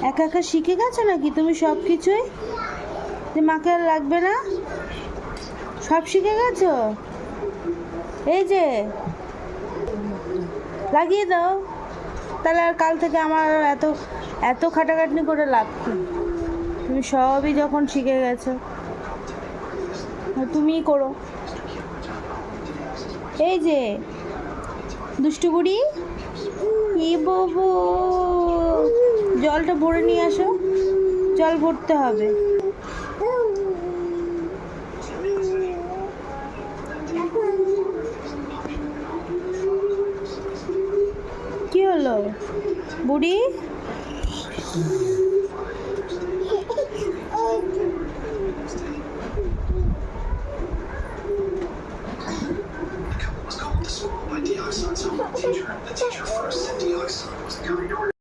একা একা শিখে গেছো নাকি তুমি সব কিছুই, যে মাকে আর লাগবে না, সব শিখে গেছো? এই যে লাগিয়ে দাও, তাহলে আর কাল থেকে আমার এত এত খাটাখাটনি করে লাভ কি? তুমি সবই যখন শিখে গেছো তুমিই করো। এই যে দুষ্টু বুড়ি, ই বাবু, জলটা ভরে নিয়ে আসো, জল ভরতে হবে। কি হলো বুড়ি? The school by Dioxon's home teacher. The teacher first said Dioxon